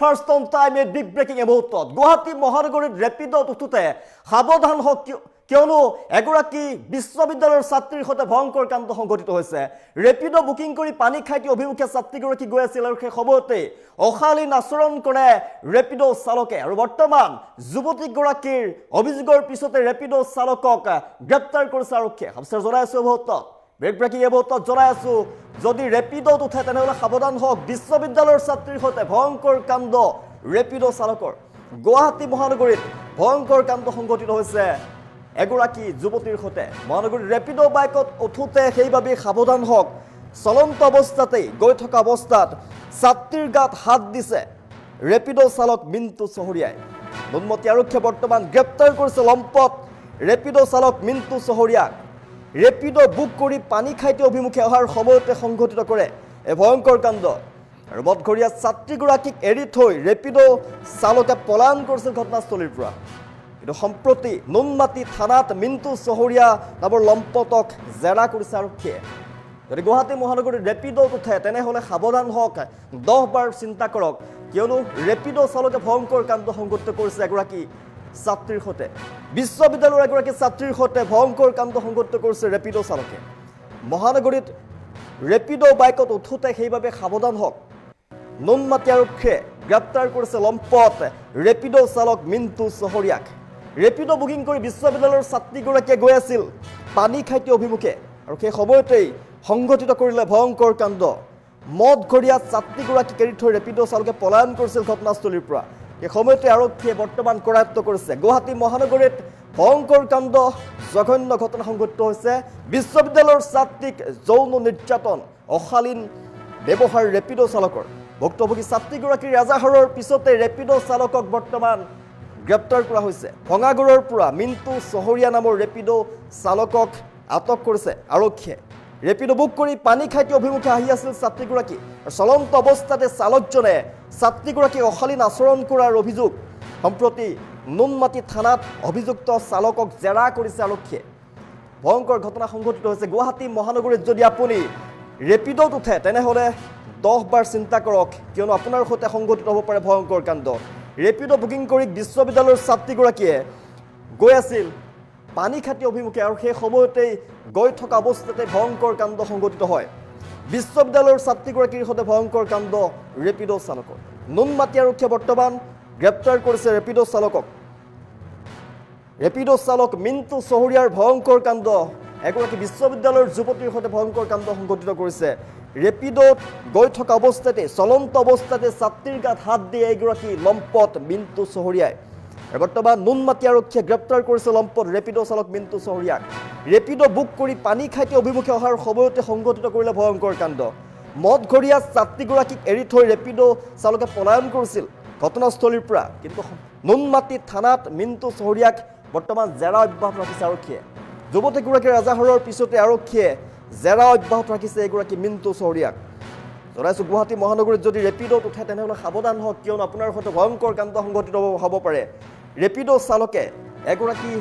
First on time a big breaking মুহূৰ্তত গুৱাহাটী মহানগৰীত ৰেপিডত উঠোতে সাৱধান হওক কিয়নো এগৰাকী বিশ্ববিদ্যালয়ৰ ছাত্ৰীৰ সৈতে ভয়ংকৰ কাণ্ড সংঘটিত হৈছে ৰেপিড বুকিং কৰি পানী খাইটি অভিমুখে ছাত্ৰীগৰাকী গৈ আছিল আৰু সেই সময়তে অশালীন আচৰণ কৰে ৰেপিড চালকে আৰু বৰ্তমান যুৱতীগৰাকীৰ অভিযোগৰ পিছতে ৰেপিড চালকক গ্ৰেপ্তাৰ কৰিছে আৰক্ষীয়ে সবিশেষ জনাইছো মুহূৰ্তত ব্ৰেক ব্ৰেকিং মুহূৰ্তত জনাই আছো যদি ৰেপিডত উঠে তেনেহলে সাৱধান হওক বিশ্ববিদ্যালয়ৰ ছাত্ৰীৰ সৈতে ভয়ংকৰ কাণ্ড ৰেপিড চালকৰ গুৱাহাটী মহানগৰীত ভয়ংকৰ কাণ্ড সংঘটিত হৈছে এগৰাকী যুৱতীৰ সৈতে মহানগৰীৰ ৰেপিড বাইকত উঠোতে সেইভাবে সাৱধান হওক চলন্ত অৱস্থাতেই গৈ থকা অৱস্থাত ছাত্ৰীৰ গাত হাত দিছে ৰেপিড চালক মিণ্টু চহৰীয়াই নুনমাটি আৰক্ষীয়ে বৰ্তমান গ্ৰেপ্তাৰ কৰিছে লম্পট ৰেপিড চালক মিণ্টু চহৰীয়াক ৰেপিড বুক কৰি পানী খাইটি অভিমুখে অহাৰ সময়তে সংঘটিত কৰে এই ভয়ংকৰ কাণ্ড আৰু মদঘৰীয়া ছাত্ৰীগৰাকীক এৰি থৈ ৰেপিড চালকে পলায়ন কৰিছিল ঘটনাস্থলীৰ পৰা কিন্তু সম্প্ৰতি নুনমাটি থানাত মিণ্টু চহৰীয়া নামৰ লম্পটক জেৰা কৰিছে আৰক্ষীয়ে যদি গুৱাহাটী মহানগৰীত ৰেপিডত উঠে তেনেহ'লে সাৱধান হওক 10 বাৰ চিন্তা কৰক কিয়নো ৰেপিড চালকে ভয়ংকৰ কাণ্ড সংঘটিত কৰিছে এগৰাকী ছাত্ৰীৰ সৈতে বিশ্ববিদ্যালয়ৰ এগৰাকী ছাত্ৰীৰ সৈতে ভয়ংকৰ কাণ্ড সংঘটিত কৰিছে ৰেপিড চালকে মহানগৰীত ৰেপিড বাইকত উঠোতে সেইভাবে সাৱধান হওক নুনমাটি আৰক্ষীয়ে গ্ৰেপ্তাৰ কৰিছে লম্পট ৰেপিড চালক মিণ্টু চহৰীয়াক ৰেপিড বুকিং কৰি বিশ্ববিদ্যালয়ৰ ছাত্ৰীগৰাকীয়ে গৈ আছিল পানী খাইটি অভিমুখে আৰু সেই সময়তেই সংঘটিত কৰিলে ভয়ংকৰ কাণ্ড মদঘৰীয়া ছাত্ৰীগৰাকীক এৰি থৈ ৰেপিড চালকে পলায়ন কৰিছিল ঘটনাস্থলীৰ পৰা এই সময়তে আৰক্ষীয়ে বৰ্তমান কৰায়ত্ব কৰিছে গুৱাহাটী মহানগৰীত ভয়ংকৰ কাণ্ড জঘন্য ঘটনা সংঘটিত হৈছে বিশ্ববিদ্যালয়ৰ ছাত্ৰীক যৌন নিৰ্যাতন অশালীন ব্যৱহাৰ ৰেপিড চালকৰ ভুক্তভোগী ছাত্ৰীগৰাকীৰ এজাহাৰৰ পিছতে ৰেপিড চালকক বৰ্তমান গ্ৰেপ্তাৰ কৰা হৈছে ভঙাগড়ৰ পৰা মিণ্টু চহৰীয়া নামৰ ৰেপিড চালকক আটক কৰিছে আৰক্ষীয়ে ৰেপিড বুক কৰি পানী খাইটি অভিমুখে আহি আছিল ছাত্ৰীগৰাকী চলন্ত অৱস্থাতে চালকজনে ছাত্ৰীগৰাকীক অশালীন আচৰণ কৰাৰ অভিযোগ সম্প্ৰতি নুনমাটি থানাত অভিযুক্ত চালকক জেৰা কৰিছে আৰক্ষীয়ে ভয়ংকৰ ঘটনা সংঘটিত হৈছে গুৱাহাটী মহানগৰীত যদি আপুনি ৰেপিডত উঠে তেনেহ'লে 10 বাৰ চিন্তা কৰক কিয়নো আপোনাৰ সৈতে সংঘটিত হ'ব পাৰে ভয়ংকৰ কাণ্ড ৰেপিড বুকিং কৰি বিশ্ববিদ্যালয়ৰ ছাত্ৰীগৰাকীয়ে গৈ আছিল পানী খাইটি অভিমুখে আৰু সেই সময়তেই গৈ থকা অৱস্থাতে ভয়ংকৰ কাণ্ড সংঘটিত হয় বিশ্ববিদ্যালয়ৰ ছাত্ৰীগৰাকীৰ সৈতে ভয়ংকৰ কাণ্ড ৰেপিড চালকৰ নুনমাটি আৰক্ষীয়ে বৰ্তমান গ্ৰেপ্তাৰ কৰিছে ৰেপিড চালকক ৰেপিড চালক মিণ্টু চহৰীয়াৰ ভয়ংকৰ কাণ্ড এগৰাকী বিশ্ববিদ্যালয়ৰ যুৱতীৰ সৈতে ভয়ংকৰ কাণ্ড সংঘটিত কৰিছে ৰেপিডত গৈ থকা অৱস্থাতে চলন্ত অৱস্থাতে ছাত্ৰীৰ গাত হাত দিয়ে এগৰাকী লম্পট মিণ্টু চহৰীয়াই বৰ্তমান নুনমাটি আৰক্ষীয়ে গ্ৰেপ্তাৰ কৰিছে লম্পট ৰেপিড চালক মিণ্টু চহৰীয়াক ৰেপিড বুক কৰি পানী খাইটি অভিমুখে অহাৰ সময়তে সংঘটিত কৰিলে ভয়ংকৰ কাণ্ড মদঘৰীয়া ছাত্ৰীগৰাকীক এৰি থৈ ৰেপিড চালকে পলায়ন কৰিছিল ঘটনাস্থলীৰ পৰা কিন্তু নুনমাটি থানাত মিণ্টু চহৰীয়াক বৰ্তমান জেৰা অব্যাহত ৰাখিছে আৰক্ষীয়ে যুৱতীগৰাকীৰ এজাহাৰৰ পিছতে আৰক্ষীয়ে জেৰা অব্যাহত ৰাখিছে এগৰাকী মিণ্টু চহৰীয়াক জনাইছোঁ গুৱাহাটী মহানগৰীত যদি ৰেপিডত উঠে তেনেহ'লে সাৱধান হওক কিয়নো আপোনাৰ সৈতে ভয়ংকৰ কাণ্ড সংঘটিত হ'ব পাৰে ৰেপিড চালকে এগৰাকী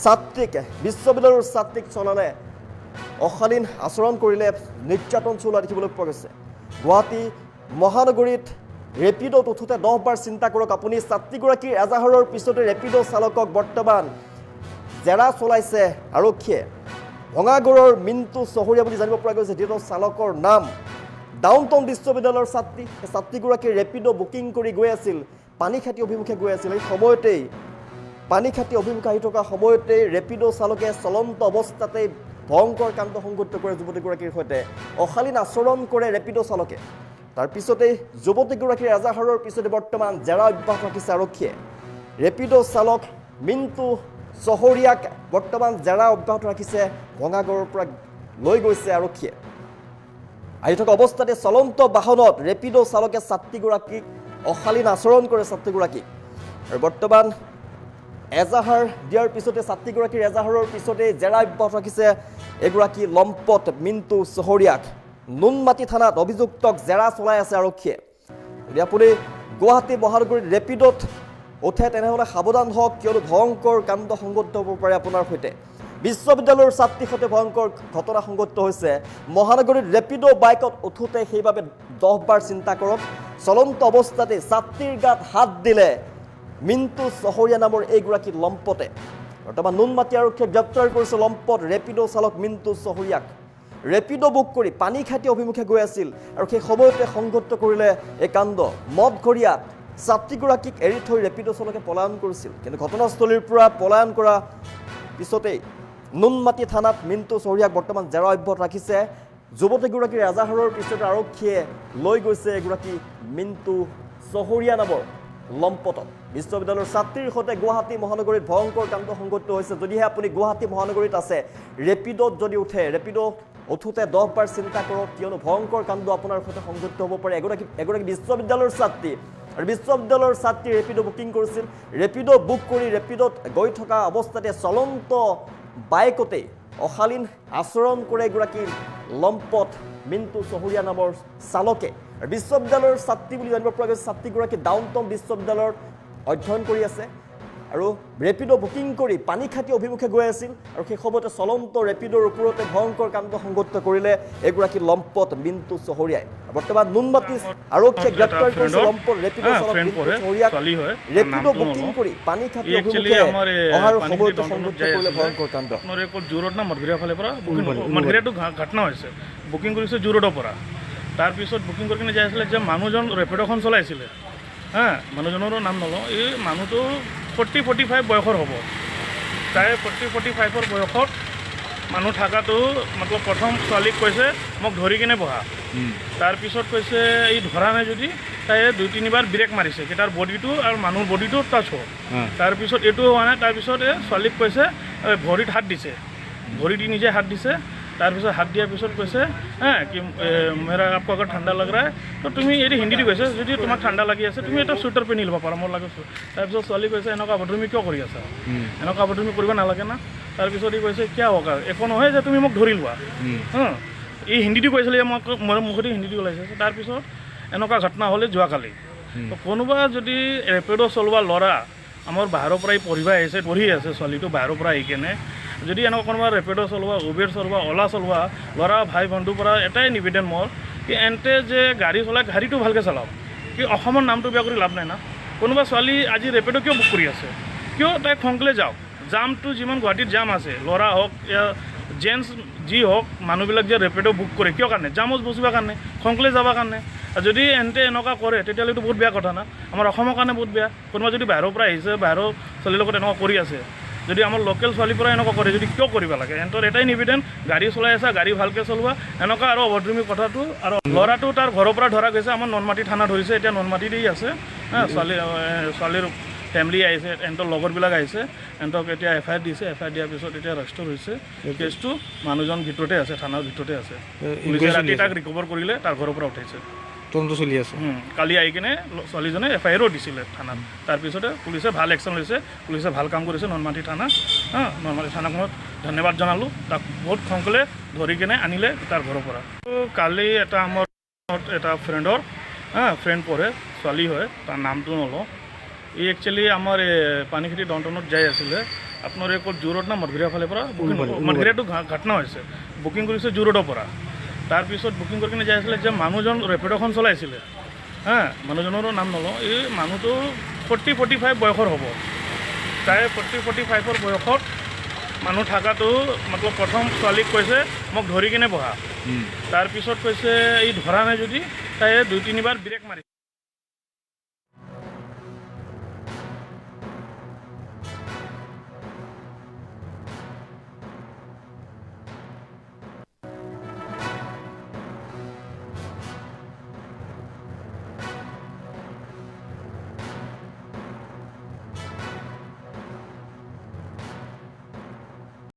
ছাত্ৰীক বিশ্ববিদ্যালয়ৰ ছাত্ৰীক চলালে অশালীন আচৰণ কৰিলে নিৰ্যাতন চলোৱা দেখিবলৈ পোৱা গৈছে গুৱাহাটী মহানগৰীত ৰেপিডত উঠোতে 10 বাৰ চিন্তা কৰক আপুনি ছাত্ৰীগৰাকীৰ এজাহাৰৰ পিছতে ৰেপিড চালকক বৰ্তমান জেৰা চলাইছে আৰক্ষীয়ে ভঙাগড়ৰ মিণ্টু চহৰীয়া বুলি জানিব পৰা গৈছে যিটো চালকৰ নাম ডাউনটাউন বিশ্ববিদ্যালয়ৰ ছাত্ৰীগৰাকীৰ ৰেপিড বুকিং কৰি গৈ আছিল পানী খাইটি অভিমুখে গৈ আছিল এই সময়তেই পানী খাইটি অভিমুখে আহি থকা সময়তেই ৰেপিড চালকে চলন্ত অৱস্থাতেই ভয়ংকৰ কাণ্ড সংঘটিত কৰে যুৱতীগৰাকীৰ সৈতে অশালীন আচৰণ কৰে ৰেপিড চালকে তাৰ পিছতেই যুৱতীগৰাকীৰ এজাহাৰৰ পিছতে বৰ্তমান জেৰা অব্যাহত ৰাখিছে আৰক্ষীয়ে ৰেপিড চালক মিণ্টু চহৰীয়াক বৰ্তমান জেৰা অব্যাহত ৰাখিছে ভঙাগড়ৰ পৰা লৈ গৈছে আৰক্ষীয়ে আহি থকা অৱস্থাতে চলন্ত বাহনত ৰেপিড চালকে ছাত্ৰীগৰাকীক অশালীন আচৰণ কৰে ছাত্ৰীগৰাকীক আৰু বৰ্তমান এজাহাৰ দিয়াৰ পিছতে ছাত্ৰীগৰাকীৰ এজাহাৰৰ পিছতে জেৰা অব্যাহত ৰাখিছে এগৰাকী লম্পট মিণ্টু চহৰীয়াক নুনমাটি থানাত অভিযুক্তক জেৰা চলাই আছে আৰক্ষীয়ে যদি আপুনি গুৱাহাটী মহানগৰীত ৰেপিডত উঠে তেনেহ'লে সাৱধান হওক কিয়নো ভয়ংকৰ কাণ্ড সংঘটিত হ'ব পাৰে আপোনাৰ সৈতে বিশ্ববিদ্যালয়ৰ ছাত্ৰীৰ সৈতে ভয়ংকৰ ঘটনা সংঘটিত হৈছে মহানগৰীত ৰেপিড বাইকত উঠোতে সেইভাবে 10 বাৰ চিন্তা কৰক চলন্ত অৱস্থাতে ছাত্ৰীৰ গাত হাত দিলে মিণ্টু চহৰীয়া নামৰ এইগৰাকী লম্পটে। বৰ্তমান নুনমাটি আৰক্ষীয়ে গ্ৰেপ্তাৰ কৰিছে লম্পট ৰেপিড' চালক মিণ্টু চহৰীয়াক। ৰেপিড' বুক কৰি পানীখাইটি অভিমুখে গৈ আছিল আৰু সেই সময়তে সংঘটিত কৰিলে এই কাণ্ড। মদঘৰীয়াত ছাত্ৰীগৰাকীক এৰি থৈ ৰেপিড' চালকে পলায়ন কৰিছিল, কিন্তু ঘটনাস্থলীৰ পৰা পলায়ন কৰা পিছতেই নুনমাটি থানাত মিণ্টু চহৰীয়াক বৰ্তমান জেৰা অব্যাহত ৰাখিছে। যুৱতীগৰাকীৰ এজাহাৰৰ পিছতে আৰক্ষীয়ে লৈ গৈছে এগৰাকী মিণ্টু চহৰীয়া নামৰ লম্পটক। বিশ্ববিদ্যালয়ৰ ছাত্ৰীৰ সৈতে গুৱাহাটী মহানগৰীত ভয়ংকৰ কাণ্ড সংঘটিত হৈছে। যদিহে আপুনি গুৱাহাটী মহানগৰীত আছে, ৰেপিডত যদি উঠে, ৰেপিড' উঠোতে 10 বাৰ চিন্তা কৰক, কিয়নো ভয়ংকৰ কাণ্ড আপোনাৰ সৈতে সংঘটিত হ'ব পাৰে। এগৰাকী বিশ্ববিদ্যালয়ৰ ছাত্ৰী আৰু বিশ্ববিদ্যালয়ৰ ছাত্ৰী ৰেপিড' বুকিং কৰিছিল। ৰেপিড' বুক কৰি ৰেপিডত গৈ থকা অৱস্থাতে চলন্ত বাইকতে অশালীন আচৰণ কৰে এগৰাকী লম্পট মিণ্টু চহৰীয়া নামৰ চালকে। আৰু বিশ্ববিদ্যালয়ৰ ছাত্ৰী বুলি জানিব পৰা গৈছে, ছাত্ৰীগৰাকী ডাউনটাউন বিশ্ববিদ্যালয়ত অধ্যয়ন কৰি আছে আৰু ৰেপিড' বুকিং কৰি পানীখাইটি অভিমুখে গৈ আছিল আৰু সেই সময়তে চলন্ত ৰেপিডৰ ওপৰতে ভয়ংকৰ কাণ্ড সংঘটিত কৰিলে এগৰাকী লম্পট মিণ্টু চহৰীয়াই। বৰ্তমান নুনমাটি আৰক্ষীয়ে গ্ৰেপ্তাৰ কৰিছে লম্পট ৰেপিড' চালক মিণ্টু চহৰীয়াক। ৰেপিড' বুকিং কৰি পানীখাইটি অভিমুখে অহাৰ সময়তে সংঘটিত কৰিলে ভয়ংকৰ কাণ্ড। জোৰত না মধুৰিয়া ফালৰ পৰা মধুৰিয়াটো ঘটনা হৈছে, বুকিং কৰিছে জোৰডৰ পৰা। তাৰপিছত বুকিং কৰি কিনে যাই আছিলে যে মানুহজন ৰেপিড'খন চলাইছিলে, মানুহজনৰো নাম নলওঁ। এই মানুহটো 40-45 বয়সৰ হ'ব, তাই 40-45ৰ বয়সত মানুহ থকাটো মতলব প্ৰথম ছোৱালীক কৈছে মোক ধৰি কিনে বহা। তাৰপিছত কৈছে এই ধৰা নাই যদি তাই 2-3 বাৰ ব্ৰেক মাৰিছে কি তাৰ বডিটো আৰু মানুহৰ বডিটো টাচ হ'ব। তাৰপিছত এইটো হোৱা নাই, তাৰপিছত ছোৱালীক কৈছে ভৰিত হাত দিছে, ভৰি দি নিজে হাত দিছে। তাৰপিছত হাত দিয়াৰ পিছত কৈছে কি মেৰা আপকো আগাৰ ঠাণ্ডা লাগ ৰা তো তুমি এইটো হিন্দীত কৈছে, যদি তোমাক ঠাণ্ডা লাগি আছে তুমি এটা চুৱেটাৰ পিন্ধি ল'ব পাৰা, মোৰ লাগে। তাৰপিছত ছোৱালী কৈছে এনেকুৱা অভদ্ৰামি কিয় কৰি আছা, এনেকুৱা অভদ্ৰামি কৰিব নালাগে না। তাৰপিছত ই কৈছে কিয় হোৱা একো নহয় যে তুমি মোক ধৰি লোৱা। এই হিন্দীটো কৈছিলে, মই মুখতে হিন্দীটো ওলাইছে। তাৰপিছত এনেকুৱা ঘটনা হ'লে যোৱাকালি কোনোবা যদি ৰেপিড' চলোৱা ল'ৰা আমাৰ বাহিৰৰ পৰাই পঢ়ি আছে ছোৱালীটো বাহিৰৰ পৰা আহি কেনে যদি এনেকুৱা কোনোবা ৰেপিড' চলোৱা, উবেৰ চলোৱা, অ'লা চলোৱা ল'ৰা ভাই বন্ধুৰ পৰা এটাই নিবেদন মোৰ কি এন্তে যে গাড়ী চলাই গাড়ীটো ভালকৈ চলাওক, কি অসমৰ নামটো বেয়া কৰি লাভ নাই না। কোনোবা ছোৱালী আজি ৰেপিড' কিয় বুক কৰি আছে, কিয় তাইক সোনকালে যাওক। জামটো যিমান গুৱাহাটীত জাম আছে, ল'ৰা হওক या জেণ্টছ যি হওক, মানুহবিলাক যে ৰেপিড' বুক কৰে কিয় কাৰণে, জামত বচিবৰ কাৰণে, সোনকালে যাবৰ কাৰণে। যদি এন্তে এনেকুৱা কৰে তেতিয়াহ'লেতো বহুত বেয়া কথা না, আমাৰ অসমৰ কাৰণে বহুত বেয়া। কোনোবা যদি বাহিৰৰ পৰা আহিছে, বাহিৰৰ ছোৱালীৰ লগত এনেকুৱা কৰি আছে, যদি আমাৰ লোকেল ছোৱালীৰ পৰা এনেকুৱা কৰে, যদি কিয় কৰিব লাগে। এন্তৰ এটাই নিবেদন, গাড়ী চলাই আছা গাড়ী ভালকৈ চলোৱা, এনেকুৱা আৰু অভদ্ৰামি কথাটো। আৰু ল'ৰাটো তাৰ ঘৰৰ পৰা ধৰা গৈছে, আমাৰ নুনমাটি থানা ধৰিছে, এতিয়া নুনমাটিতেই আছে। ছোৱালীৰ ফেমিলি আহিছে, এন্তৰ লগৰবিলাক আহিছে, এন্তক এতিয়া FIR দিছে। FIR দিয়াৰ পিছত এতিয়া ৰেজিষ্টাৰ হৈছে কেছটো। মানুহজন ভিতৰতে আছে, থানাৰ ভিতৰতে আছে। পুলিচে ৰাতি তাক ৰিকভাৰ কৰিলে, তাৰ ঘৰৰ পৰা উঠাইছে, তদন্ত চলি আছে। কালি আহি কিনে ছোৱালীজনে FIRও দিছিলে থানাত। তাৰপিছতে পুলিচে ভাল একশ্যন লৈছে, পুলিচে ভাল কাম কৰিছে নুনমাটি থানা। নুনমাটি থানাখনত ধন্যবাদ জনালোঁ, তাক বহুত সোনকালে ধৰি কিনে আনিলে তাৰ ঘৰৰ পৰা। কালি আমাৰ এটা ফ্ৰেণ্ড পঢ়ে, ছোৱালী হয়, তাৰ নামটো নলওঁ। এই একচুৱেলি আমাৰ পানীখাইটি ডাউনটাউনত যাই আছিলে, আপোনাৰ এই ক'ত জোৰত না মধুৰিয়া ফালৰ পৰা মধুৰিয়াটো ঘটনা হৈছে, বুকিং কৰিছে জোৰডৰ পৰা। তাৰপিছত বুকিং কৰি কিনে যাই আছিলে যে মানুহজন ৰেপিড'খন চলাইছিলে, মানুহজনৰো নাম নলওঁ। এই মানুহটো 40-45 বয়সৰ হ'ব, তাই 40-45ৰ বয়সত মানুহ থকাটো মতলব প্ৰথম ছোৱালীক কৈছে মোক ধৰি কিনে বহা। তাৰপিছত কৈছে এই ধৰা নাই যদি তাই 2-3 বাৰ ব্ৰেক মাৰিছে।